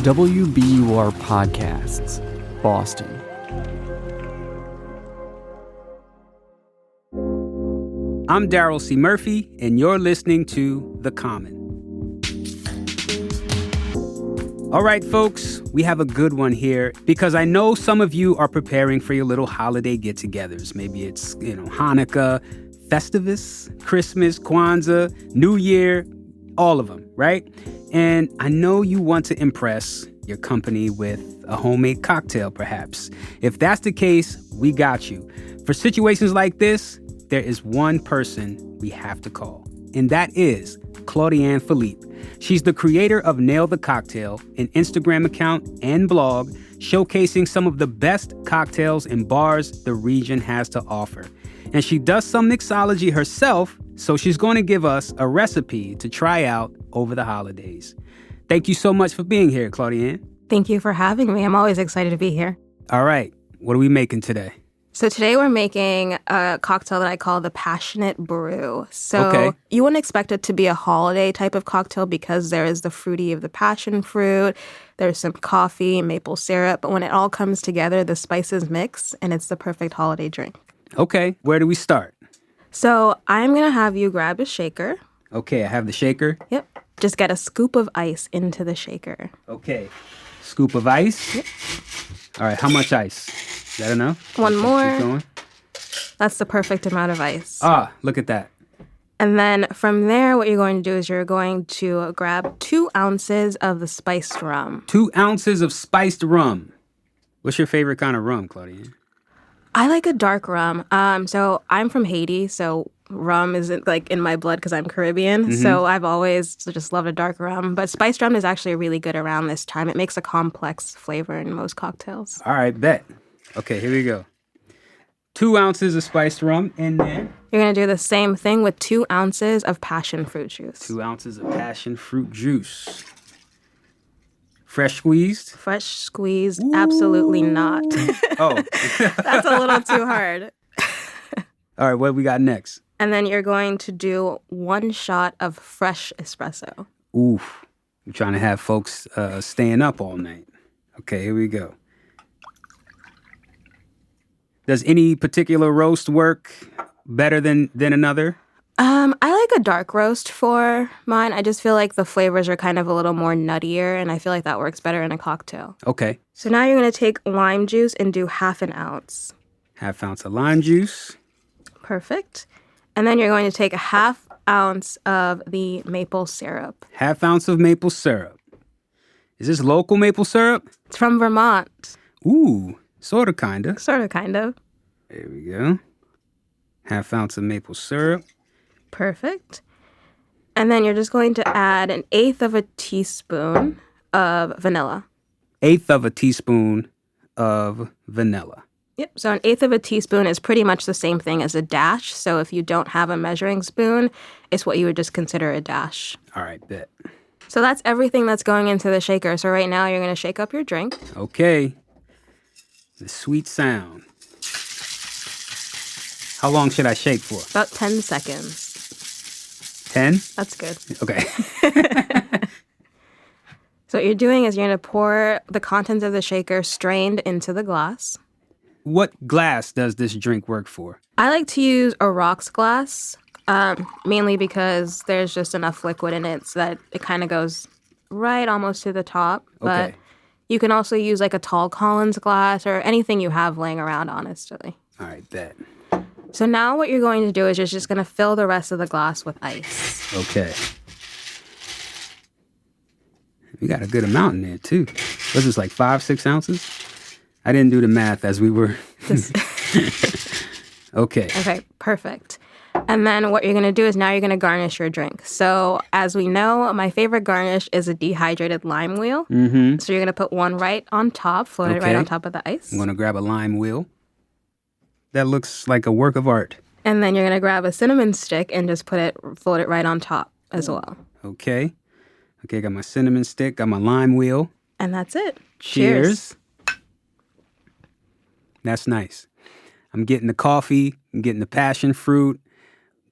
WBUR Podcasts, Boston. I'm Darryl C. Murphy, and you're listening to The Common. All right, folks, we have a good one here because I know some of you are preparing for your little holiday get-togethers. Maybe it's, Hanukkah, Festivus, Christmas, Kwanzaa, New Year, all of them, right? And I know you want to impress your company with a homemade cocktail, perhaps. If that's the case, we got you. For situations like this, there is one person we have to call, and that is Claudiane Philippe. She's the creator of Nail the Cocktail, an Instagram account and blog showcasing some of the best cocktails and bars the region has to offer. And she does some mixology herself, so she's going to give us a recipe to try out over the holidays. Thank you so much for being here, Claudiane. Thank you for having me. I'm always excited to be here. All right, what are we making today? So today we're making a cocktail that I call the Passionate Brew. So You wouldn't expect it to be a holiday type of cocktail because there is the fruity of the passion fruit, there's some coffee, maple syrup, but when it all comes together, the spices mix, and it's the perfect holiday drink. Okay, where do we start? So I'm going to have you grab a shaker. Okay, I have the shaker. Yep. Just get a scoop of ice into the shaker. Okay, scoop of ice. Yep. All right, how much ice? Is that enough? One more. Keep going. That's the perfect amount of ice. Ah, look at that. And then from there, what you're going to do is you're going to grab 2 ounces of the spiced rum. 2 ounces of spiced rum. What's your favorite kind of rum, Claudiane? I like a dark rum. So I'm from Haiti, so rum isn't like in my blood because I'm Caribbean. Mm-hmm. So I've always just loved a dark rum. But spiced rum is actually really good around this time. It makes a complex flavor in most cocktails. All right, bet. Okay, here we go. 2 ounces of spiced rum in there. You're going to do the same thing with 2 ounces of passion fruit juice. 2 ounces of passion fruit juice. Fresh squeezed? Fresh squeezed? Ooh. Absolutely not. Oh. That's a little too hard. All right, what we got next? And then you're going to do 1 shot of fresh espresso. Oof. I'm trying to have folks staying up all night. Okay, here we go. Does any particular roast work better than another? I like a dark roast for mine. I just feel like the flavors are kind of a little more nuttier, and I feel like that works better in a cocktail. Okay. So now you're going to take lime juice and do 1/2 ounce. 1/2 ounce of lime juice. Perfect. And then you're going to take 1/2 ounce of the maple syrup. 1/2 ounce of maple syrup. Is this local maple syrup? It's from Vermont. Ooh, sort of, kind of. Sort of, kind of. There we go. 1/2 ounce of maple syrup. Perfect. And then you're just going to add 1/8 of a teaspoon of vanilla. 1/8 of a teaspoon of vanilla. Yep. So 1/8 of a teaspoon is pretty much the same thing as a dash. So if you don't have a measuring spoon, it's what you would just consider a dash. All right, bet. So that's everything that's going into the shaker. So right now you're going to shake up your drink. Okay. The sweet sound. How long should I shake for? About 10 seconds. 10? That's good. Okay. So what you're doing is you're going to pour the contents of the shaker strained into the glass. What glass does this drink work for? I like to use a rocks glass, mainly because there's just enough liquid in it so that it kind of goes right almost to the top. But you can also use like a tall Collins glass or anything you have laying around, honestly. All right, bet. So now what you're going to do is you're just going to fill the rest of the glass with ice. Okay. We got a good amount in there, too. Was this like 5-6 ounces? I didn't do the math as we were. Okay. Okay, perfect. And then what you're going to do is now you're going to garnish your drink. So as we know, my favorite garnish is a dehydrated lime wheel. Mm-hmm. So you're going to put one right on top, float it right on top of the ice. I'm going to grab a lime wheel. That looks like a work of art. And then you're going to grab a cinnamon stick and just float it right on top as well. Okay. Okay, got my cinnamon stick, got my lime wheel. And that's it. Cheers. That's nice. I'm getting the coffee, I'm getting the passion fruit.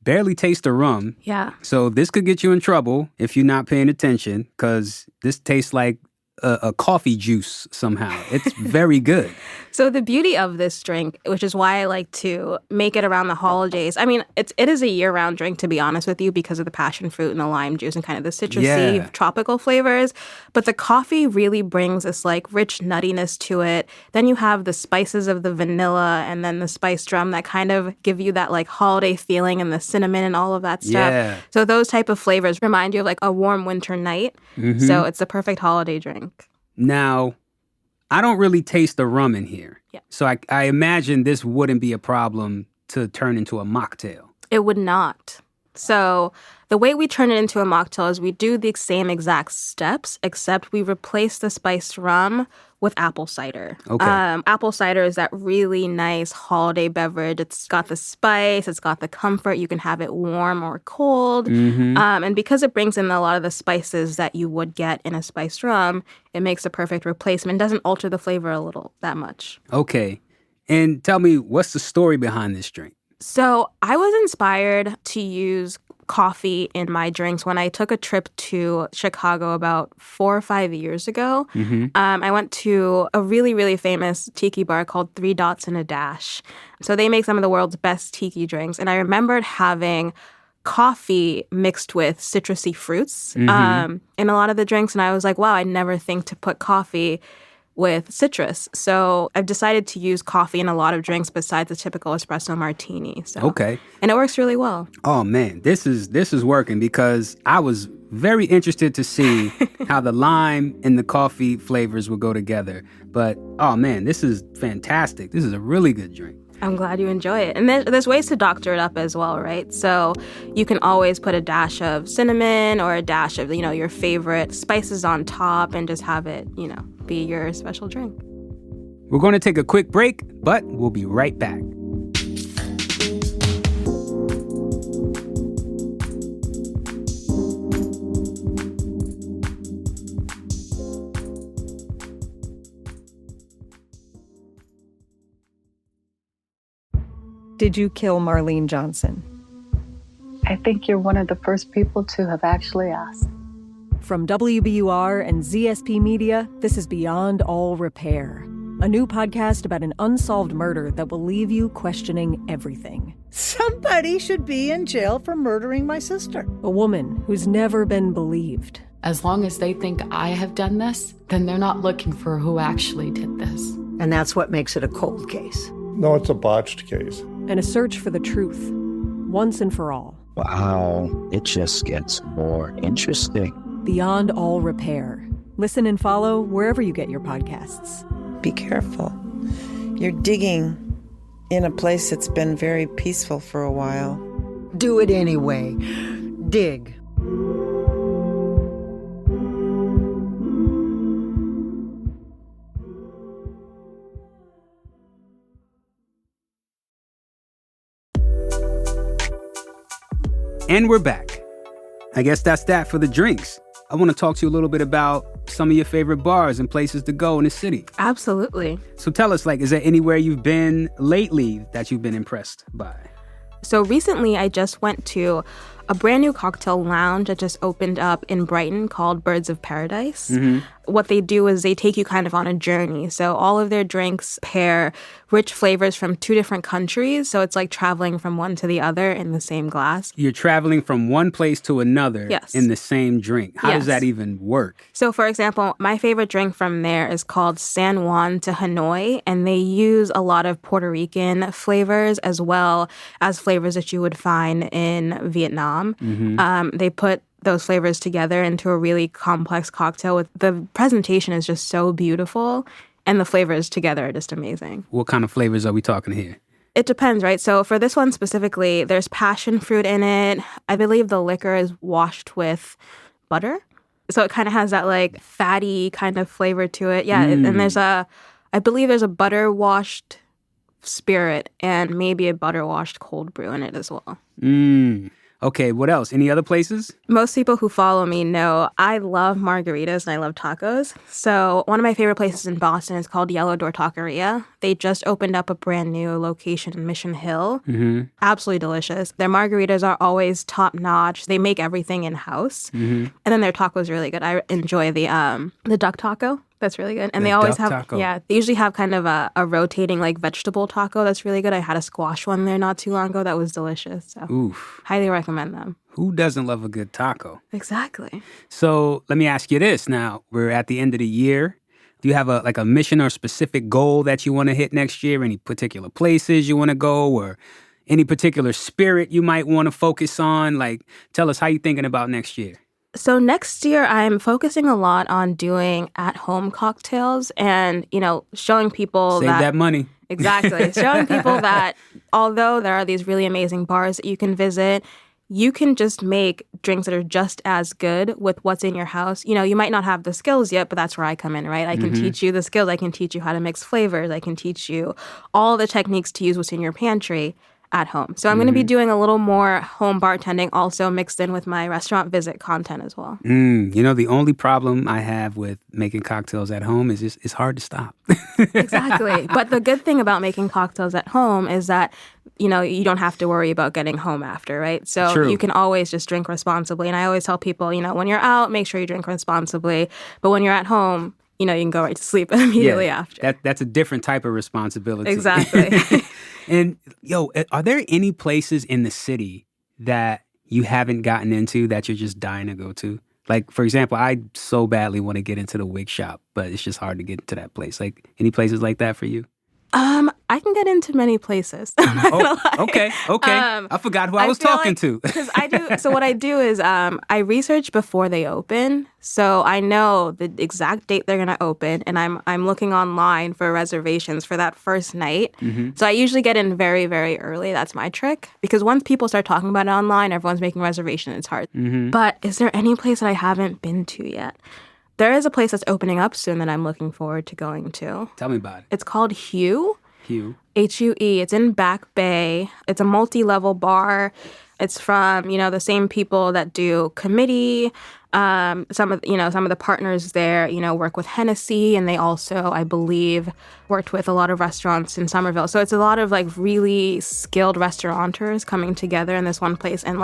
Barely taste the rum. Yeah. So this could get you in trouble if you're not paying attention, because this tastes like a coffee juice somehow. It's very good. So the beauty of this drink, which is why I like to make it around the holidays. I mean, it is a year-round drink, to be honest with you, because of the passion fruit and the lime juice and kind of the citrusy, tropical flavors. But the coffee really brings this like rich nuttiness to it. Then you have the spices of the vanilla and then the spice drum that kind of give you that like holiday feeling, and the cinnamon and all of that stuff. Yeah. So those type of flavors remind you of like a warm winter night. Mm-hmm. So it's the perfect holiday drink. Now, I don't really taste the rum in here. Yeah. So I imagine this wouldn't be a problem to turn into a mocktail. It would not. So the way we turn it into a mocktail is we do the same exact steps, except we replace the spiced rum with apple cider. Okay. Apple cider is that really nice holiday beverage. It's got the spice. It's got the comfort. You can have it warm or cold. Mm-hmm. And because it brings in a lot of the spices that you would get in a spiced rum, it makes a perfect replacement. It doesn't alter the flavor a little that much. Okay. And tell me, what's the story behind this drink? So I was inspired to use coffee in my drinks when I took a trip to Chicago about 4 or 5 years ago. Mm-hmm. I went to a really, really famous tiki bar called 3 Dots and a Dash. So they make some of the world's best tiki drinks. And I remembered having coffee mixed with citrusy fruits in a lot of the drinks. And I was like, wow, I never think to put coffee with citrus. So I've decided to use coffee in a lot of drinks besides the typical espresso martini. So. Okay. And it works really well. Oh man, this is working, because I was very interested to see how the lime and the coffee flavors would go together. But oh man, this is fantastic. This is a really good drink. I'm glad you enjoy it. And there's ways to doctor it up as well, right? So you can always put a dash of cinnamon or a dash of, your favorite spices on top and just have it, be your special drink. We're going to take a quick break, but we'll be right back. Did you kill Marlene Johnson? I think you're one of the first people to have actually asked. From WBUR and ZSP Media, this is Beyond All Repair, a new podcast about an unsolved murder that will leave you questioning everything. Somebody should be in jail for murdering my sister. A woman who's never been believed. As long as they think I have done this, then they're not looking for who actually did this. And that's what makes it a cold case. No, it's a botched case. And a search for the truth, once and for all. Wow, it just gets more interesting. Beyond All Repair. Listen and follow wherever you get your podcasts. Be careful. You're digging in a place that's been very peaceful for a while. Do it anyway. Dig. And we're back. I guess that's that for the drinks. I want to talk to you a little bit about some of your favorite bars and places to go in the city. Absolutely. So tell us, is there anywhere you've been lately that you've been impressed by? So recently I just went to a brand new cocktail lounge that just opened up in Brighton called Birds of Paradise. Mm-hmm. What they do is they take you kind of on a journey. So all of their drinks pair rich flavors from 2 different countries. So it's like traveling from one to the other in the same glass. You're traveling from one place to another in the same drink. How does that even work? So for example, my favorite drink from there is called San Juan to Hanoi. And they use a lot of Puerto Rican flavors as well as flavors that you would find in Vietnam. Mm-hmm. They put those flavors together into a really complex cocktail. With the presentation is just so beautiful, and the flavors together are just amazing. What kind of flavors are we talking here? It depends, right? So for this one specifically, there's passion fruit in it. I believe the liquor is washed with butter. So it kind of has that like fatty kind of flavor to it. Yeah, and I believe there's a butter washed spirit and maybe a butter washed cold brew in it as well. Okay, what else? Any other places? Most people who follow me know I love margaritas and I love tacos. So one of my favorite places in Boston is called Yellow Door Taqueria. They just opened up a brand new location in Mission Hill. Absolutely delicious. Their margaritas are always top notch. They make everything in-house. And then their tacos are really good. I enjoy the duck taco. That's really good. And they always have, taco. they usually have kind of a rotating like vegetable taco that's really good. I had a squash one there not too long ago that was delicious. So Oof. highly recommend them. Who doesn't love a good taco? Exactly. So let me ask you this now. We're at the end of the year. Do you have a mission or specific goal that you want to hit next year? Any particular places you want to go or any particular spirit you might want to focus on? Like, tell us how you're thinking about next year. So next year, I'm focusing a lot on doing at-home cocktails and, showing people Save that money. Exactly. Showing people that although there are these really amazing bars that you can visit, you can just make drinks that are just as good with what's in your house. You might not have the skills yet, but that's where I come in, right? I can teach you the skills. I can teach you how to mix flavors. I can teach you all the techniques to use what's in your pantry at home. So I'm going to be doing a little more home bartending also mixed in with my restaurant visit content as well. The only problem I have with making cocktails at home is it's hard to stop. Exactly. But the good thing about making cocktails at home is that, you don't have to worry about getting home after, right? So True. You can always just drink responsibly. And I always tell people, when you're out, make sure you drink responsibly. But when you're at home, you can go right to sleep immediately after. That's a different type of responsibility. Exactly. And, are there any places in the city that you haven't gotten into that you're just dying to go to? Like, for example, I so badly want to get into the wig shop, but it's just hard to get into that place. Like, any places like that for you? I can get into many places. Okay. I forgot who I was talking to. Because I do. So what I do is I research before they open, so I know the exact date they're going to open, and I'm looking online for reservations for that first night. So I usually get in very, very early. That's my trick. Because once people start talking about it online, everyone's making reservations. It's hard. But is there any place that I haven't been to yet? There is a place that's opening up soon that I'm looking forward to going to. Tell me about it. It's called Hue. Hue. H-U-E. It's in Back Bay. It's a multi-level bar. It's from, the same people that do Committee. Some of the partners there, work with Hennessy, and they also, I believe, worked with a lot of restaurants in Somerville. So it's a lot of really skilled restaurateurs coming together in this one place. And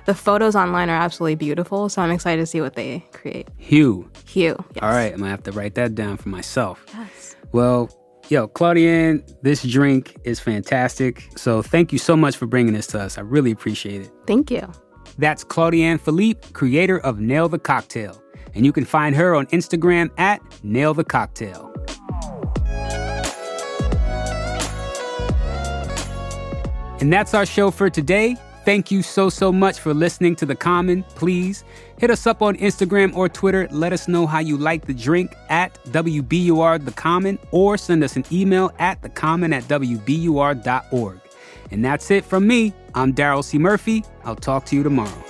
the photos online are absolutely beautiful. So I'm excited to see what they create. Hue. Hue. Yes. All right. I'm going to have to write that down for myself. Yes. Well, Claudiane, this drink is fantastic. So thank you so much for bringing this to us. I really appreciate it. Thank you. That's Claudiane Philippe, creator of Nail the Cocktail. And you can find her on Instagram at Nail the Cocktail. And that's our show for today. Thank you so much for listening to The Common. Please hit us up on Instagram or Twitter. Let us know how you like the drink at WBUR The Common, or send us an email at thecommon@wbur.org. And that's it from me. I'm Darryl C. Murphy. I'll talk to you tomorrow.